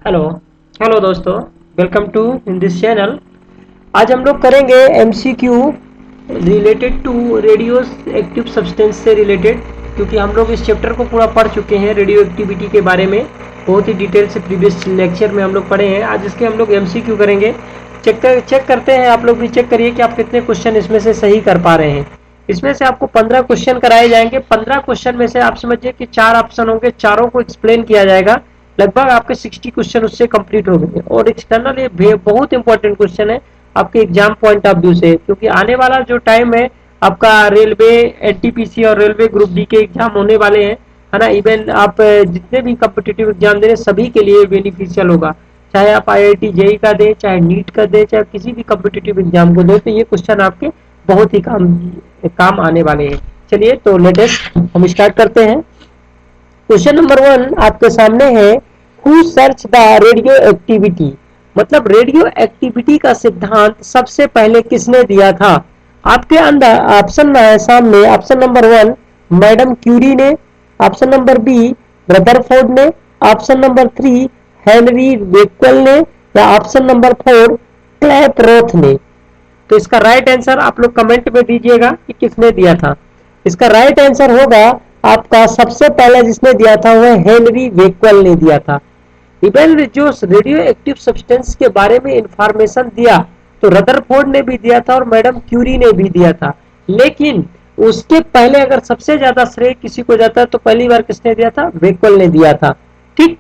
Hello hello दोस्तों, welcome to in this channel. आज हम लोग करेंगे MCQ related to radioactive substance से रिलेटेड, क्योंकि हम लोग इस चैप्टर को पूरा पढ़ चुके हैं रेडियो एक्टिविटी के बारे में। बहुत ही डिटेल से प्रीवियस लेक्चर में हम लोग पढ़े हैं। आज इसके हम लोग एमसीक्यू करेंगे। चेक करते हैं, आप लोग भी चेक करिए कि आप कितने क्वेश्चन इसमें से सही कर पा रहे हैं। इसमें से आपको 15 क्वेश्चन कराए जाएंगे। 15 क्वेश्चन में से आप समझिए कि 4 ऑप्शन होंगे, चारों को एक्सप्लेन किया जाएगा। लगभग आपके 60 क्वेश्चन उससे कंप्लीट हो गए। और एक्सटर्नल ये बहुत इंपॉर्टेंट क्वेश्चन है आपके एग्जाम पॉइंट ऑफ व्यू से, क्योंकि आने वाला जो टाइम है आपका रेलवे, एनटीपीसी और रेलवे ग्रुप डी के एग्जाम होने वाले हैं, है ना। इवन आप जितने भी कम्पिटिटिव एग्जाम दे रहे हैं सभी के लिए बेनिफिशियल होगा। चाहे आप आईआईटी जेई का दें, चाहे नीट का दें, चाहे किसी भी कम्पिटिटिव एग्जाम को दें, तो ये क्वेश्चन आपके बहुत ही काम आने वाले हैं। चलिए तो लेटेस्ट हम स्टार्ट करते हैं। क्वेश्चन नंबर 1 आपके सामने है, who search the radio activity. मतलब रेडियो एक्टिविटी का सिद्धांत सबसे पहले किसने दिया था। आपके अंदर ऑप्शन है सामने, ऑप्शन नंबर 1 मैडम क्यूरी ने, ऑप्शन नंबर बी रदरफोर्ड ने, ऑप्शन नंबर 3 हेनरी बेक्वेल ने, या ऑप्शन नंबर 4 क्लैपरोथ ने। तो इसका राइट आंसर आप लोग कमेंट में दीजिएगा कि किसने दिया था। इसका राइट आंसर होगा आपका, सबसे पहले जिसने दिया था वह हेनरी बेक्वेल ने दिया था। इवन जो रेडियो एक्टिव सब्सटेंस के बारे में इंफॉर्मेशन दिया तो रदरफोर्ड ने भी दिया था और मैडम क्यूरी ने भी दिया था। लेकिन उसके पहले अगर सबसे ज्यादा श्रेय किसी को जाता है तो पहली बार किसने दिया था, बेक्वेल ने दिया था। ठीक,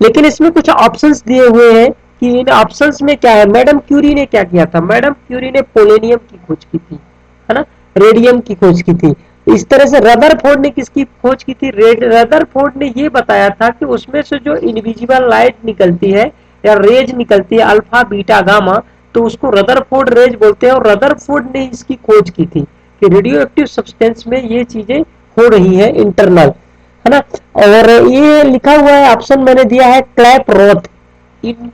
लेकिन इसमें कुछ ऑप्शंस दिए हुए हैं कि इन ऑप्शंस में क्या है। मैडम क्यूरी ने क्या किया था, मैडम क्यूरी ने पोलेनियम की खोज की थी, है ना, रेडियम की खोज की थी। इस तरह से रदरफोर्ड ने किसकी खोज की थी, रदरफोर्ड ने ये बताया था कि उसमें से जो इनविजिबल लाइट निकलती है या रेज निकलती है अल्फा बीटा गामा, तो उसको रदरफोर्ड रेज बोलते हैं। और रदरफोर्ड ने इसकी खोज की थी कि रेडियो एक्टिव सब्सटेंस में ये चीजें हो रही है इंटरनल, है ना। और ये लिखा हुआ है, ऑप्शन मैंने दिया है क्लैपरोथ।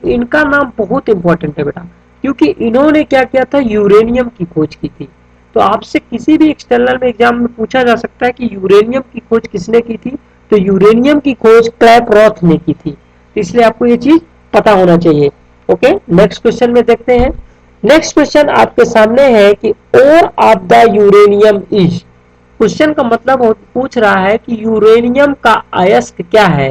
इनका नाम बहुत इंपॉर्टेंट है बेटा, क्योंकि इन्होंने क्या किया था, यूरेनियम की खोज की थी। तो आपसे किसी भी एक्सटर्नल में एग्जाम में पूछा जा सकता है कि यूरेनियम की खोज किसने की थी, तो यूरेनियम की खोज क्लैपरोथ ने की थी। तो इसलिए आपको ये चीज पता होना चाहिए। ओके, नेक्स्ट क्वेश्चन में देखते हैं। नेक्स्ट क्वेश्चन आपके सामने है कि ore of the uranium is. Question का मतलब पूछ रहा है कि यूरेनियम का अयस्क क्या है।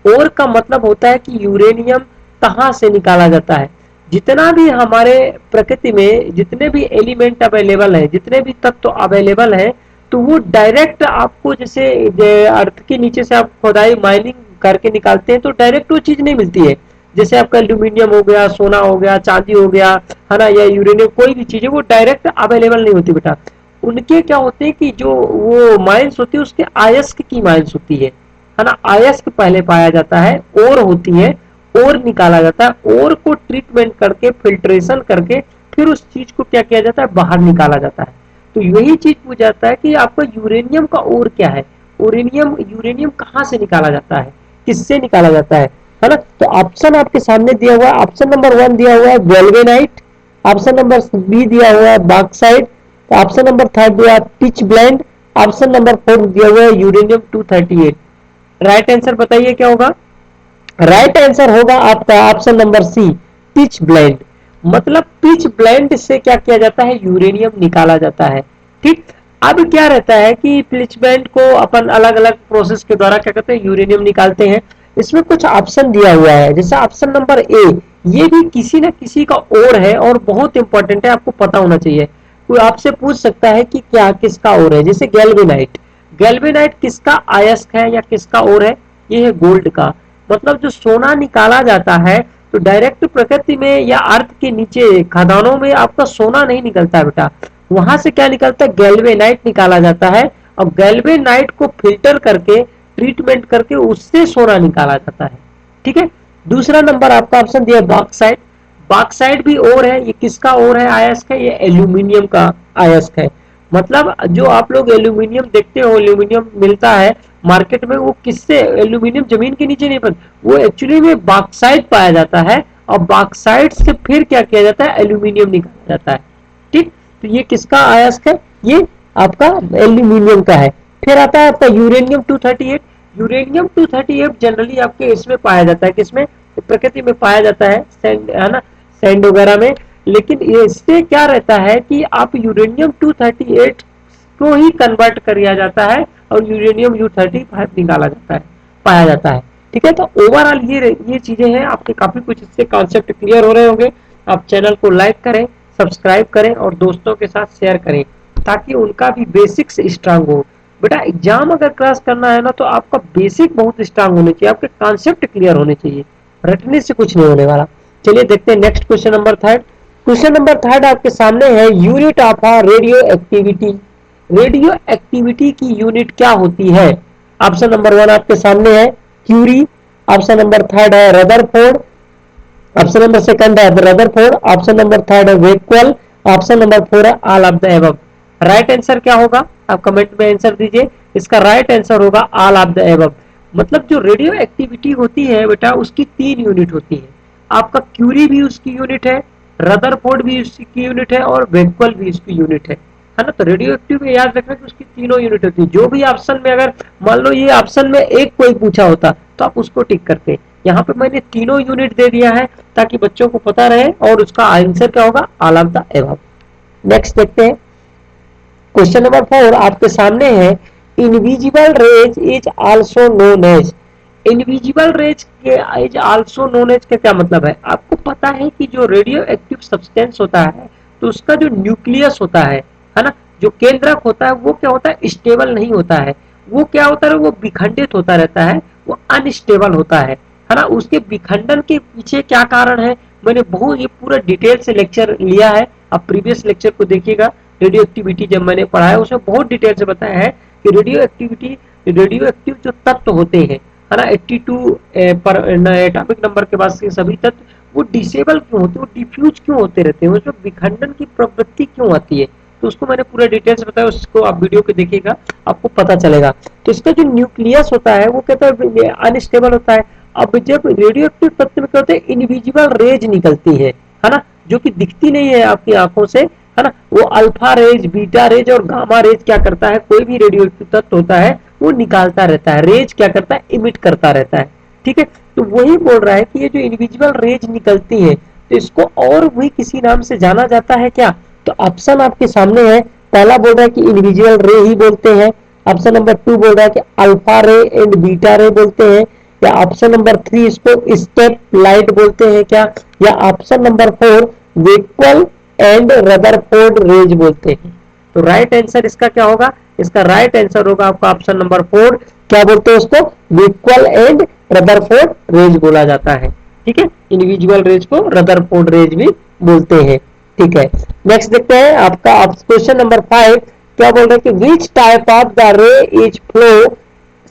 और का मतलब होता है कि यूरेनियम कहाँ से निकाला जाता है। जितना भी हमारे प्रकृति में जितने भी एलिमेंट अवेलेबल है, जितने भी तत्व अवेलेबल है, तो वो डायरेक्ट आपको जैसे अर्थ के नीचे से आप खुदाई माइनिंग करके निकालते हैं तो डायरेक्ट वो चीज नहीं मिलती है। जैसे आपका एल्यूमिनियम हो गया, सोना हो गया, चांदी हो गया, है ना, या यूरेनियम, कोई भी चीज है वो डायरेक्ट अवेलेबल नहीं होती बेटा। उनके क्या होते हैं कि जो वो माइंस होती है उसके अयस्क की माइंस होती है ना। अयस्क पहले पाया जाता है, और होती है, और निकाला जाता है, और को ट्रीटमेंट करके फिल्ट्रेशन करके फिर उस चीज को क्या किया जाता है, बाहर निकाला जाता है। तो यही चीज पूछा जाता है कि आपका यूरेनियम का और क्या है। यूरेनियम यूरेनियम कहाँ से निकाला जाता है, किससे निकाला जाता है ना। तो ऑप्शन आपके सामने दिया हुआ है। ऑप्शन नंबर 1 दिया हुआ है गैल्वेनाइट, ऑप्शन नंबर बी दिया हुआ है बॉक्साइट, ऑप्शन नंबर 3 दिया पिच ब्लेंड, ऑप्शन नंबर 4 दिया हुआ है यूरेनियम 238। राइट आंसर बताइए क्या होगा। राइट आंसर होगा आपका option number C, pitchblende. मतलब पिच ब्लेंड से क्या किया जाता है, यूरेनियम निकाला जाता है। ठीक, अब क्या रहता है कि पिच ब्लेंड को अपन अलग अलग प्रोसेस के द्वारा क्या करते हैं, यूरेनियम निकालते हैं। इसमें कुछ ऑप्शन दिया हुआ है, जैसे ऑप्शन नंबर ए, ये भी किसी ना किसी का और है और बहुत इंपॉर्टेंट है, आपको पता होना चाहिए। कोई आपसे पूछ सकता है कि क्या किसका और है, जैसे गैल्वेनाइट। गैल्वेनाइट किसका अयस्क है या किसका और है, ये है गोल्ड का। मतलब जो सोना निकाला जाता है तो डायरेक्ट प्रकृति में या अर्थ के नीचे खदानों में आपका सोना नहीं निकलता बेटा। वहां से क्या निकलता है, गैल्वेनाइट निकाला जाता है। और गैल्वेनाइट को फिल्टर करके ट्रीटमेंट करके उससे सोना निकाला जाता है। ठीक है, दूसरा नंबर आपका ऑप्शन दिया बॉक्साइट। बॉक्साइट भी और है, ये किसका और है अयस्क है, ये एल्यूमिनियम का अयस्क है। मतलब जो आप लोग एल्यूमिनियम देखते हो, एल्यूमिनियम मिलता है मार्केट में, वो किससे, एल्यूमिनियम जमीन के नीचे नहीं बनता, वो एक्चुअली में बॉक्साइट पाया जाता है। और बॉक्साइट से फिर क्या किया जाता है, एल्यूमिनियम निकाला जाता है। ठीक, तो ये किसका अयस्क है, ये आपका एल्यूमिनियम का है। फिर आता है आपका यूरेनियम 238। यूरेनियम 238 जनरली आपके इसमें पाया जाता है, किसमें, प्रकृति में पाया जाता है, सैंड है ना, सैंड वगैरह में। लेकिन इससे क्या रहता है कि आप यूरेनियम 238 को ही कन्वर्ट किया जाता है और यूरेनियम U35 निकाला जाता है, पाया जाता है। ठीक है, तो ओवरऑल ये चीजें हैं आपके, काफी कुछ इससे कॉन्सेप्ट क्लियर हो रहे होंगे। आप चैनल को लाइक करें, सब्सक्राइब करें और दोस्तों के साथ शेयर करें ताकि उनका भी बेसिक्स स्ट्रांग हो। बेटा एग्जाम अगर क्रॉस करना है ना तो आपका बेसिक बहुत स्ट्रांग होने चाहिए, आपके कॉन्सेप्ट क्लियर होने चाहिए, रटने से कुछ नहीं होने वाला। चलिए देखते हैं next question number third. Question number third आपके सामने है, unit of radio activity. Radio activity की यूनिट क्या होती है? ऑप्शन नंबर 1 आपके सामने है क्यूरी, ऑप्शन नंबर थर्ड है रदरफोर्ड, ऑप्शन नंबर सेकंड है रदरफोर्ड, ऑप्शन नंबर थर्ड है वेक्वेल, ऑप्शन नंबर 4 है all of the above. Right answer क्या होगा? आप कमेंट में आंसर दीजिए। इसका राइट आंसर होगा ऑल ऑफ द एबव। मतलब जो रेडियो एक्टिविटी होती है बेटा उसकी 3 यूनिट होती है। आपका क्यूरी भी उसकी यूनिट है, रदरफोर्ड भी उसकी यूनिट है और वेक्वेल भी उसकी यूनिट है ना। तो रेडियो एक्टिव में याद रखना कि उसकी तीनों यूनिट होती है। जो भी ऑप्शन में, अगर मान लो ये ऑप्शन में एक कोई पूछा होता तो आप उसको टिक करते। यहाँ पे मैंने तीनों यूनिट दे दिया है ताकि बच्चों को पता रहे, और उसका आंसर क्या होगा? All of the above. Next देखते हैं क्वेश्चन नंबर 4 आपके सामने है, invisible rays is also known as. Invisible rays के इज आल्सो नोन एज का क्या मतलब है? आपको पता है कि जो रेडियो एक्टिव सब्सटेंस होता है तो उसका जो न्यूक्लियस होता है ना, जो केंद्रक होता है वो क्या होता है? स्टेबल नहीं होता है। वो क्या होता है? वो विखंडित होता रहता है, वो अनस्टेबल होता है ना। उसके विखंडन के पीछे क्या कारण है? मैंने बहुत ये पूरा डिटेल से लेक्चर लिया है, आप प्रीवियस लेक्चर को देखिएगा। रेडियो एक्टिविटी जब मैंने पढ़ा है उसमें बहुत डिटेल से बताया है कि रेडियो एक्टिविटी, रेडियो एक्टिव जो तत्व होते हैं है ना, 82 पर एटॉमिक नंबर के बाद से सभी तत्व वो डिसेबल क्यों होते हैं, वो डिफ्यूज क्यों होते रहते हैं, उसमें विखंडन की प्रवृत्ति क्यों आती है, तो उसको मैंने पूरा डिटेल से बताया। उसको आप वीडियो को देखिएगा, आपको पता चलेगा। तो इसका जो न्यूक्लियस होता है वो कहता है अनस्टेबल होता है। अब जब रेडियो एक्टिव तत्व में क्या होता है? इनविजिबल रेज निकलती है ना, जो कि दिखती नहीं है आपकी आंखों से, है ना। वो अल्फा रेज, बीटा रेज और गामा रेज क्या करता है? कोई भी रेडियो एक्टिव तत्व होता है वो निकालता रहता है, रेज क्या करता है? इमिट करता रहता है। ठीक है, तो वही बोल रहा है कि ये जो इनविजिबल रेज निकलती है तो इसको और भी किसी नाम से जाना जाता है क्या? तो ऑप्शन आपके सामने है। पहला बोल रहा है कि इनविजिबल रे ही बोलते हैं, ऑप्शन नंबर 2 बोल रहा है कि अल्फा रे एंड बीटा रे बोलते हैं, या ऑप्शन नंबर 3 इसको स्टेप लाइट बोलते हैं क्या, या option number 4 Becquerel and Rutherford rays बोलते हैं। तो राइट आंसर इसका क्या होगा? इसका राइट आंसर होगा आपका ऑप्शन नंबर 4। क्या बोलते हैं उसको? वेक्वेल एंड रदरफोर्ड रेज बोला जाता है। ठीक है, इनविजिबल रेज को रदरफोर्ड रेज भी बोलते हैं। ठीक है, नेक्स्ट देखते हैं आपका क्वेश्चन नंबर 5। क्या बोल रहे हैं कि which type of the ray is flow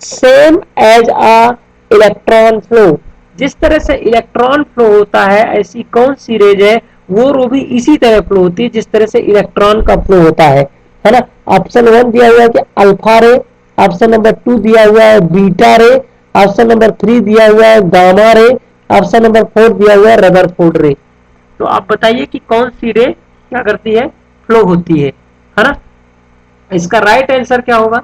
same as a electron flow. जिस तरह से इलेक्ट्रॉन फ्लो होता है ऐसी कौन सी रेज है वो भी इसी तरह फ्लो होती है जिस तरह से इलेक्ट्रॉन का फ्लो होता है ना। ऑप्शन 1 दिया हुआ है कि अल्फा रे, ऑप्शन नंबर 2 दिया हुआ है बीटा रे, ऑप्शन नंबर 3 दिया हुआ है गामा रे, ऑप्शन नंबर 4 दिया हुआ है रदरफोर्ड रे। तो आप बताइए कि कौन सी रे क्या करती है? फ्लो होती है ना। इसका राइट आंसर क्या होगा?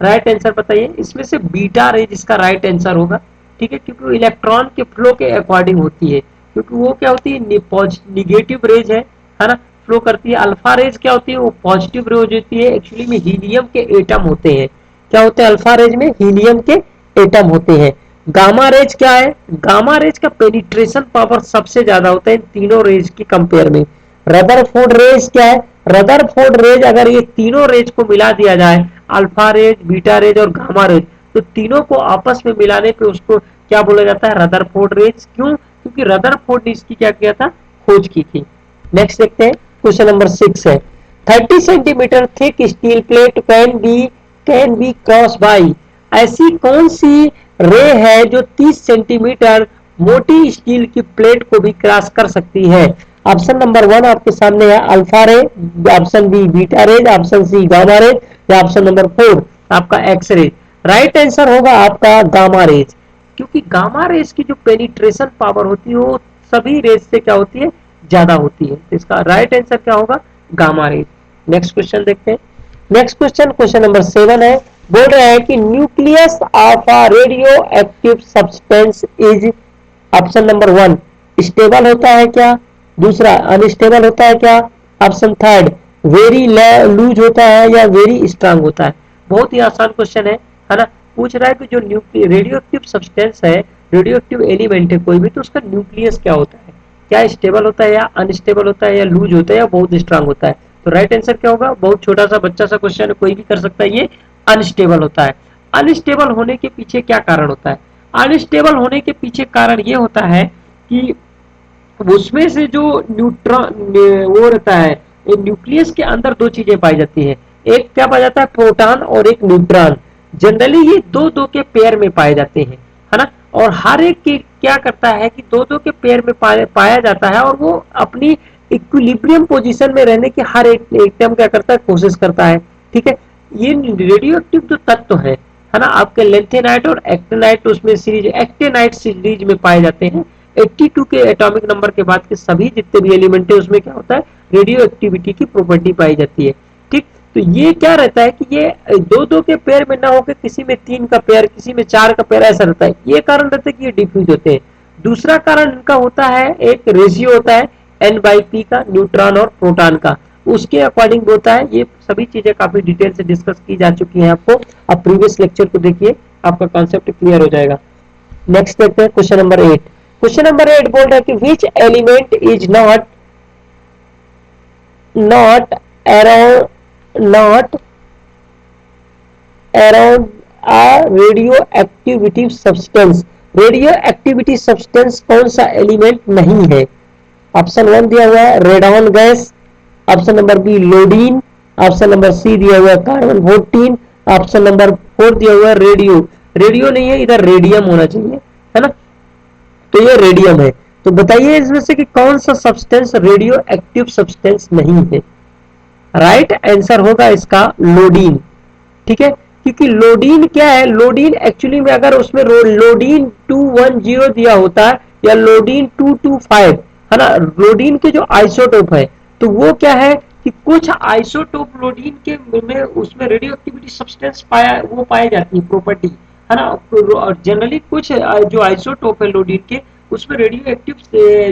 राइट आंसर बताइए। इसमें से बीटा रे जिसका राइट आंसर होगा। ठीक है, क्योंकि वो इलेक्ट्रॉन के फ्लो के अकॉर्डिंग होती है, क्योंकि वो क्या होती है? निगेटिव रेज है ना, फ्लो करती है। अल्फा रेज क्या होती है? वो पॉजिटिव रेज होती है। एक्चुअली में हीलियम के एटम होते हैं। क्या होते हैं अल्फा रेज में? हीलियम के एटम होते हैं। गामा रेज क्या है? गामा रेज का पेनिट्रेशन पावर सबसे ज्यादा होता है इन तीनों रेज की कंपेयर में। रदरफोर्ड रेज क्या है? रदरफोर्ड रेज अगर ये तीनों रेज को मिला दिया जाए, अल्फा रेज, बीटा रेज और गामा रेज, तो तीनों को आपस में मिलाने पे उसको क्या बोला जाता है? Rutherford rays. क्यों? क्योंकि रदरफोर्ड ने इसकी क्या किया था? खोज की थी। नेक्स्ट देखते हैं क्वेश्चन नंबर 6 है, 30 centimetre thick steel plate can be cross by. ऐसी कौन सी रे है जो 30 सेंटीमीटर मोटी स्टील की प्लेट को भी क्रॉस कर सकती है? ऑप्शन नंबर 1 आपके सामने है alpha ray, option B beta rays, option C gamma rays, या ऑप्शन नंबर 4 आपका एक्स रेज। राइट आंसर होगा आपका गामा रेज, क्योंकि गामा रेज की जो पेनिट्रेशन पावर होती है वो सभी रेज से क्या होती है? ज्यादा होती है। इसका राइट आंसर क्या होगा? Gamma rays. नेक्स्ट क्वेश्चन देखते हैं। नेक्स्ट क्वेश्चन नंबर 7 है। बोल रहे हैं कि nucleus of a radio active substance is option number 1 stable होता है क्या, दूसरा अनस्टेबल होता है क्या, ऑप्शन थर्ड वेरी लूज होता है या वेरी स्ट्रांग होता है। बहुत ही आसान क्वेश्चन है ना। पूछ रहा है कि जो रेडियो एक्टिव सब्सटेंस है, रेडियो एक्टिव एलिमेंट है कोई भी, तो उसका न्यूक्लियस क्या होता है, क्या स्टेबल होता है या अनस्टेबल होता है या लूज होता है या बहुत स्ट्रांग होता है। तो राइट आंसर क्या होगा, बहुत छोटा सा बच्चा सा क्वेश्चन है, कोई भी कर सकता है, ये अनस्टेबल होता है। अनस्टेबल होने के पीछे क्या कारण होता है, अनस्टेबल होने के पीछे कारण ये होता है कि उसमें से जो न्यूट्रॉन वो रहता है, न्यूक्लियस के अंदर दो चीजें पाई जाती है, एक क्या पाया जाता है, प्रोटॉन और एक न्यूट्रॉन। जनरली ये दो दो के पेयर में पाए जाते हैं, है ना। और हर एक की क्या करता है कि दो दो के पेयर में पाया जाता है, और वो अपनी इक्विलिब्रियम पोजीशन में रहने की हर एक एकदम क्या करता है, कोशिश करता है। ठीक है, ये रेडियो एक्टिव जो तत्व है ना, आपके लेंथेनाइट और एक्टिनाइट उसमें सीरीज, एक्टिनाइट सीरीज में पाए जाते हैं। 82 के एटॉमिक नंबर के बाद के सभी जितने भी एलिमेंट है उसमें क्या होता है, रेडियो एक्टिविटी की प्रॉपर्टी पाई जाती है। ठीक, तो ये क्या रहता है कि ये दो दो के पेयर में ना होकर किसी में 3 का पेयर, किसी में 4 का पेयर ऐसा रहता है, ये कारण रहता है कि ये डिफ्यूज होते हैं। दूसरा कारण इनका होता है, एक रेशियो होता है N/P का, न्यूट्रॉन और प्रोटॉन का, उसके अकॉर्डिंग होता है। ये सभी चीजें काफी डिटेल से डिस्कस की जा चुकी हैं आपको, अब प्रीवियस लेक्चर को देखिए, आपका कॉन्सेप्ट क्लियर हो जाएगा। नेक्स्ट देखते हैं क्वेश्चन नंबर 8। क्वेश्चन नंबर 8 बोल रहा है कि which element is not not around not around a radio activity substance, radio activity substance कौन सा एलिमेंट नहीं है। ऑप्शन 1 दिया हुआ है radon gas, option number B iodine, option number C दिया हुआ है कार्बन 14, ऑप्शन नंबर 4 दिया हुआ है रेडियो, रेडियो नहीं है इधर रेडियम होना चाहिए, है ना, तो ये रेडियम है। तो बताइए इसमें से कि कौन सा सब्सटेंस रेडियो एक्टिव सब्सटेंस नहीं है। राइट आंसर होगा इसका लोडीन। ठीक है, क्योंकि लोडीन क्या है, लोडीन एक्चुअली में अगर उसमें लोडीन 210 दिया होता है या लोडीन 225, है ना, लोडीन के जो आइसोटोप है, तो वो क्या है कि कुछ आइसोटोप लोडीन के में उसमें रेडियो एक्टिविटी सब्सटेंस पाया, वो पाई जाती है प्रॉपर्टी, है ना। जनरली कुछ जो आइसोटोप है लोडीन के, उसमें रेडियो एक्टिव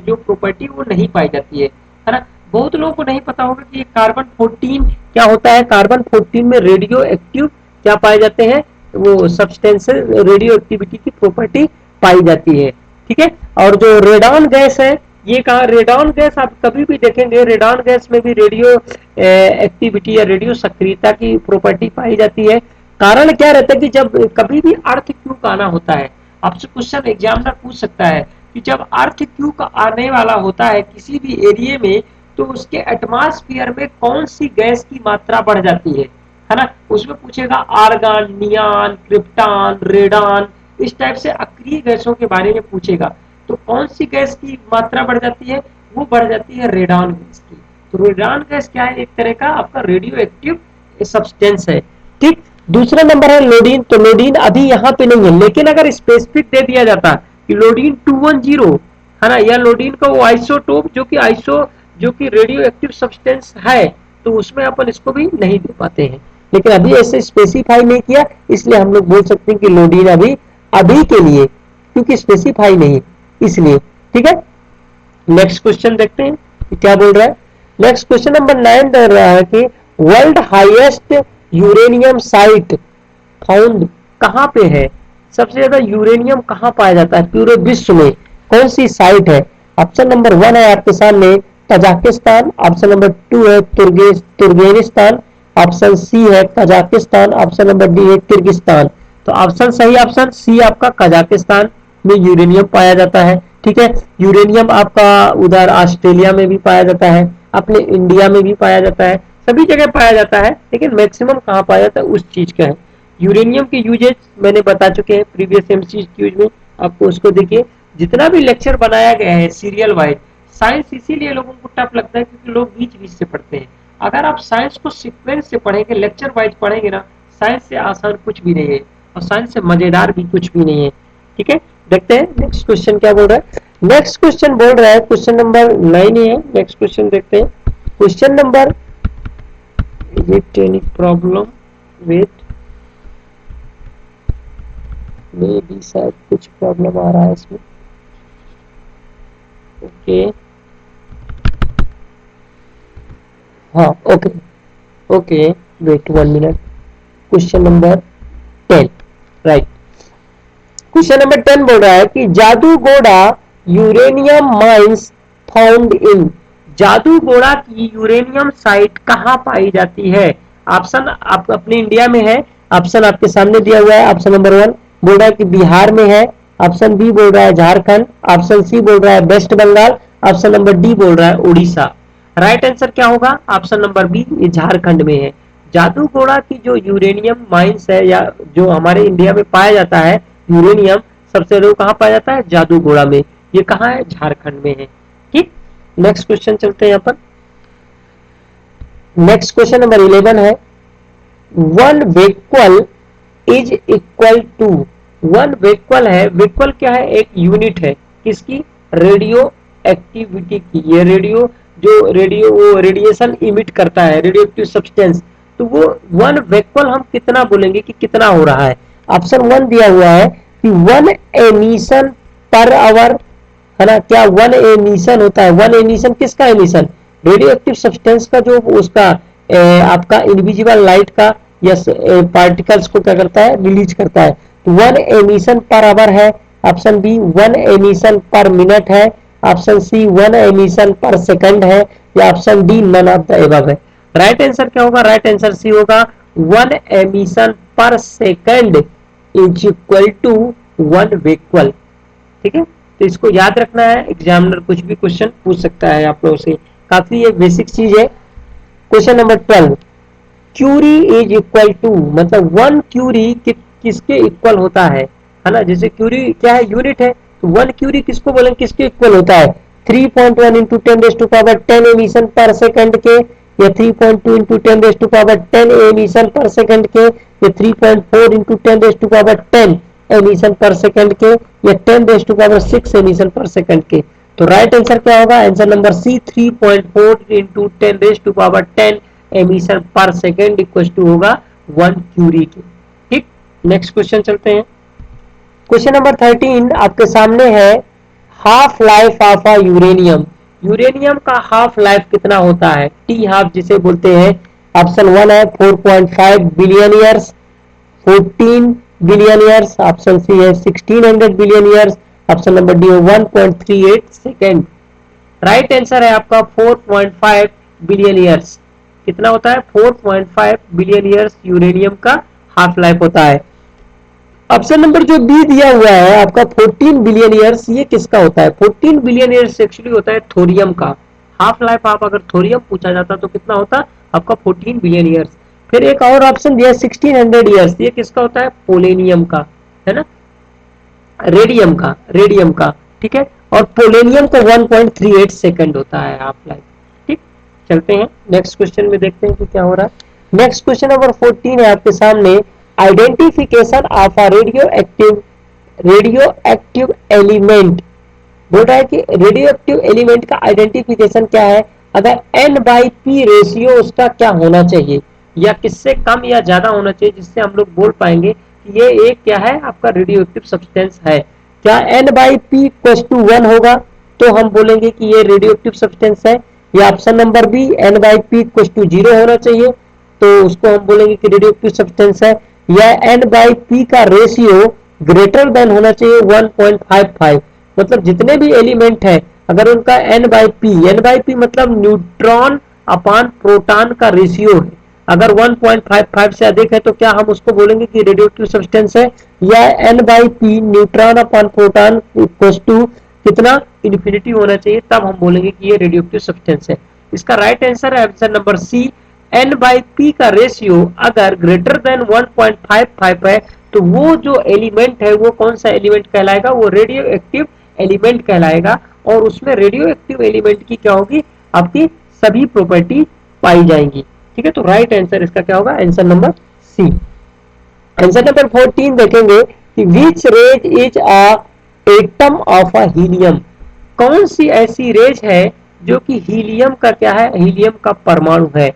जो प्रॉपर्टी वो नहीं पाई जाती है ना। बहुत लोगों को नहीं पता होगा कि कार्बन 14 क्या होता है, कार्बन 14 में रेडियो एक्टिव क्या पाए जाते हैं, वो सब्सटेंस रेडियो एक्टिविटी की प्रॉपर्टी पाई जाती है। ठीक है, और जो रेडॉन गैस है, ये कहा रेडॉन गैस आप कभी भी देखेंगे, रेडॉन गैस में भी रेडियो एक्टिविटी या रेडियो सक्रियता की प्रॉपर्टी पाई जाती है। कारण क्या रहता है कि जब कभी भी अर्थ क्यूब आना होता है, आपसे क्वेश्चन एग्जामिनर पूछ सकता है कि जब अर्थ क्यूब आने वाला होता है किसी भी एरिया में, तो उसके एटमॉस्फेयर में कौन सी गैस की मात्रा बढ़ जाती है ना। उसमें पूछेगा आर्गन, नियान, क्रिप्टॉन, रेडॉन, इस टाइप से अक्रिय गैसों के बारे में पूछेगा। तो कौन सी गैस की मात्रा बढ़ जाती है, वो बढ़ जाती है रेडॉन गैस की। तो रेडॉन गैस क्या है, एक तरह का आपका रेडियो एक्टिव सब्सटेंस है। ठीक, दूसरा नंबर है लोडीन, तो लोडीन अभी यहाँ पे नहीं है, लेकिन अगर स्पेसिफिक दे दिया जाता कि लोडीन 210, है ना, या लोडीन का वो आइसोटोप जो कि रेडियो एक्टिव सब्सटेंस है, तो उसमें अपन इसको भी नहीं दे पाते हैं। लेकिन अभी ऐसे स्पेसिफाई नहीं किया, इसलिए हम लोग बोल सकते हैं कि लोडीन अभी अभी के लिए, क्योंकि स्पेसिफाई नहीं, इसलिए। ठीक है, नेक्स्ट क्वेश्चन देखते हैं कि क्या बोल रहा है। नेक्स्ट क्वेश्चन नंबर 9 दे रहा है कि world highest uranium site found कहाँ पे है, सबसे ज्यादा यूरेनियम कहाँ पाया जाता है पूरे विश्व में, कौन सी साइट है। ऑप्शन नंबर 1 है आपके सामने कजाकिस्तान, ऑप्शन नंबर 2 है तुर्गेनिस्तान, ऑप्शन सी है कजाकिस्तान, ऑप्शन नंबर डी है किर्गिस्तान। तो ऑप्शन सही ऑप्शन सी आपका कजाकिस्तान में यूरेनियम पाया जाता है। ठीक है, यूरेनियम आपका उधर ऑस्ट्रेलिया में भी पाया जाता है, अपने इंडिया में भी पाया जाता है, सभी जगह पाया जाता है, लेकिन मैक्सिमम कहाँ पाया जाता है उस चीज का है। यूरेनियम के यूजेज मैंने बता चुके हैं प्रीवियस एमसीक्यूज में, आपको उसको देखिए। जितना भी लेक्चर बनाया गया है सीरियल वाइज, साइंस इसीलिए लोगों को टफ लगता है क्योंकि लोग बीच बीच से पढ़ते हैं। अगर आप साइंस को सीक्वेंस से पढ़ेंगे, लेक्चर वाइज पढ़ेंगे ना, साइंस से आसान कुछ भी नहीं है, और साइंस से मजेदार भी कुछ भी नहीं है। ठीक है, देखते हैं नेक्स्ट क्वेश्चन क्या बोल रहा है। नेक्स्ट क्वेश्चन बोल रहा है, क्वेश्चन नंबर 9 ही है, नेक्स्ट क्वेश्चन देखते हैं। Question number, with any problem, with में भी शायद कुछ प्रॉब्लम आ रहा है इसमें। ओके, हाँ okay okay, wait 1 minute. Question number 10, right. Question number 10 बोल रहा है कि Jaduguda uranium mines found in, Jaduguda की यूरेनियम साइट कहां पाई जाती है? ऑप्शन आप अपने इंडिया में है, ऑप्शन आपके सामने दिया हुआ है। ऑप्शन नंबर 1 बोल रहा है कि बिहार में है, ऑप्शन बी बोल रहा है झारखंड, ऑप्शन सी बोल रहा है West Bengal, option number D बोल रहा है उड़ीसा। राइट आंसर क्या होगा? ऑप्शन नंबर बी, ये झारखंड में है। जादूगोड़ा की जो यूरेनियम माइंस है या जो हमारे इंडिया में पाया जाता है यूरेनियम, सबसे ज्यादा कहाँ पाया जाता है? जादूगोड़ा में। ये कहाँ है? झारखंड में है। ठीक, नेक्स्ट क्वेश्चन चलते हैं यहाँ पर। नेक्स्ट क्वेश्चन नंबर 11 है, one Becquerel is equal to, one Becquerel है, वेक्वल क्या है? एक यूनिट है, किसकी? रेडियो एक्टिविटी की। ये रेडियो जो रेडियो वो रेडिएशन इमिट करता है, रेडियो एक्टिव सब्सटेंस, तो वो वन वेक्वल हम कितना बोलेंगे कि कितना हो रहा है? ऑप्शन 1 दिया हुआ है कि 1 एमिशन पर आवर, है ना? क्या 1 एमिशन होता है? 1 एमिशन किसका एमिशन? रेडियो एक्टिव सब्सटेंस का, जो उसका आपका इनविजिबल लाइट का या पार्टिकल्स को क्या करता है? रिलीज करता है। तो 1 एमिशन पर आवर है, option B 1 emission per minute है, option C 1 emission per second है, या option D none of the above है। राइट आंसर क्या होगा? राइट आंसर सी होगा, 1 emission per second is equal to 1 becquerel. ठीक है, तो इसको याद रखना है, एग्जामिनर कुछ भी क्वेश्चन पूछ सकता है आप लोगों से, काफी ये बेसिक चीज है। Question number 12, curie is equal to, मतलब 1 क्यूरी किसके इक्वल होता है ना? जैसे क्यूरी क्या है? यूनिट है, तो 1 क्यूरी किसको बोलेंगे? किसके इक्वल होता है? 3.1 into 10 raise to power 10 emission per second के, या 3.2 into 10 raise to power 10 emission per second के, या 3.4 into 10 raise to power 10 emission per second के, या 10 raise to power 6 emission per second के। तो राइट आंसर क्या होगा? Answer number C, 3.4 into 10 raise to power 10 emission per second equal to होगा 1 Curie के। ठीक, नेक्स्ट क्वेश्चन चलते हैं। क्वेश्चन नंबर 13 आपके सामने है, half life of a uranium, uranium का हाफ लाइफ कितना होता है? टी हाफ जिसे बोलते हैं। ऑप्शन 1 है 4.5 billion years, 14 billion years, option C है 1600 billion years, option number D है 1.38 सेकेंड। राइट आंसर है आपका 4.5 बिलियन ईयर्स। कितना होता है? 4.5 बिलियन ईयर्स यूरेनियम का हाफ लाइफ होता है। ऑप्शन नंबर जो बी दिया हुआ है आपका 14 बिलियन ईयर्स, ये किसका होता है? 14 बिलियन ईयर्स एक्चुअली होता है थोरियम का हाफ लाइफ। आप अगर थोरियम पूछा जाता तो कितना होता आपका? 14 बिलियन ईयर्स। फिर एक और ऑप्शन दिया 1600 ईयर्स, ये किसका होता है? पोलेनियम का, है ना? रेडियम का, रेडियम का। ठीक है, और पोलेनियम का 1.38 सेकंड होता है हाफ लाइफ। ठीक, चलते हैं नेक्स्ट क्वेश्चन में, देखते हैं कि क्या हो रहा है। नेक्स्ट क्वेश्चन नंबर 14 है आपके सामने, identification of a radio active element. बोल रहा है कि रेडियो एक्टिव एलिमेंट का आइडेंटिफिकेशन क्या है? अगर एन बाई पी रेशियो उसका क्या होना चाहिए, या किससे कम या ज्यादा होना चाहिए, जिससे हम लोग बोल पाएंगे कि ये एक क्या है? आपका रेडियो एक्टिव सब्सटेंस है। क्या N by P equal to 1 होगा तो हम बोलेंगे कि ये रेडियो एक्टिव सब्सटेंस है, या option number B N by P equal to 0 होना चाहिए तो उसको हम बोलेंगे कि रेडियो एक्टिव सब्सटेंस है, या एन बाई पी का रेशियो ग्रेटर देन होना चाहिए 1.55। मतलब जितने भी एलिमेंट है अगर उनका एन बाई पी मतलब न्यूट्रॉन अपान प्रोटॉन का रेशियो है, अगर 1.55 से अधिक है तो क्या हम उसको बोलेंगे कि रेडियोएक्टिव सब्सटेंस है, या N by P neutron upon proton equal to कितना? इन्फिनिटी होना चाहिए, तब हम बोलेंगे कि ये रेडियोएक्टिव सब्सटेंस है। इसका राइट आंसर है option number C, N by P का रेशियो अगर ग्रेटर देन 1.55 है तो वो जो एलिमेंट है वो कौन सा एलिमेंट कहलाएगा? वो रेडियो एक्टिव एलिमेंट कहलाएगा, और उसमें रेडियो एक्टिव एलिमेंट की क्या होगी? आपकी सभी प्रॉपर्टी पाई जाएंगी। ठीक है, तो राइट आंसर इसका क्या होगा? Answer number C. Answer number 14 देखेंगे कि which ray is a atom of a helium, कौन सी ऐसी रेज है जो कि हीलियम का क्या है? हीलियम का परमाणु है।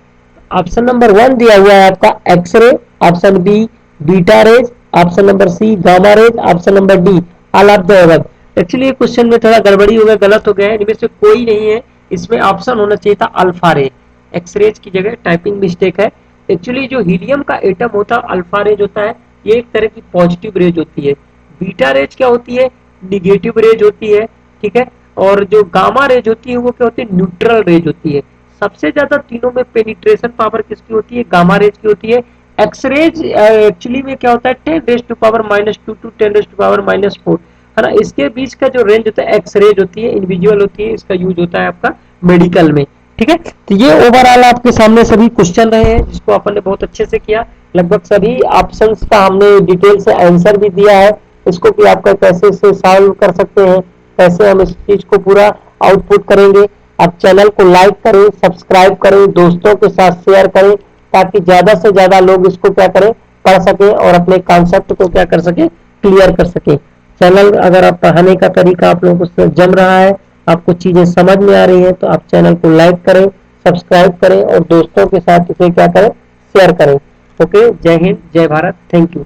ऑप्शन नंबर 1 दिया हुआ है आपका X ray, option B beta rays, option number C gamma rays, option number D all of the above. Actually ये क्वेश्चन में थोड़ा गड़बड़ी हो गया, गलत हो गया है, इनमें से कोई नहीं है। इसमें ऑप्शन होना चाहिए था अल्फा रे, एक्सरेज की जगह टाइपिंग मिस्टेक है। एक्चुअली जो हीलियम का एटम होता है अल्फा रेज होता है, ये एक तरह की पॉजिटिव रेज होती है। बीटा रेज क्या होती है, निगेटिव रेज होती है, ठीक है। और जो गामा रेज होती है वो क्या होती है, न्यूट्रल रेज होती है। सबसे ज्यादा तीनों में पेनिट्रेशन पावर किसकी होती है, गामा रेज की होती है। एक्सरेज एक्चुअली में क्या होता है, 10⁻⁻2 टू 10⁻⁻4, है ना। इसके बीच का जो रेंज होता है एक्सरेज होती है, इनविजुअल होती है, इसका यूज होता है आपका मेडिकल में, ठीक है। तो ये ओवरऑल आपके सामने सभी क्वेश्चन रहे हैं, जिसको अपन ने बहुत अच्छे से किया। लगभग सभी ऑप्शंस का हमने डिटेल से आंसर भी दिया है। इसको भी आपका कैसे से सॉल्व कर सकते हैं, कैसे हम इस चीज को पूरा आउटपुट करेंगे। आप चैनल को लाइक करें, सब्सक्राइब करें, दोस्तों के साथ शेयर करें, ताकि ज्यादा से ज्यादा लोग इसको क्या करें, पढ़ सके और अपने कॉन्सेप्ट को क्या कर सके, क्लियर कर सके। चैनल अगर आप पढ़ाने का तरीका आप लोगों को जम रहा है, आपको चीजें समझ में आ रही हैं, तो आप चैनल को लाइक करें, सब्सक्राइब करें और दोस्तों के साथ इसे क्या करें, शेयर करें। ओके, जय हिंद, जय भारत, थैंक यू।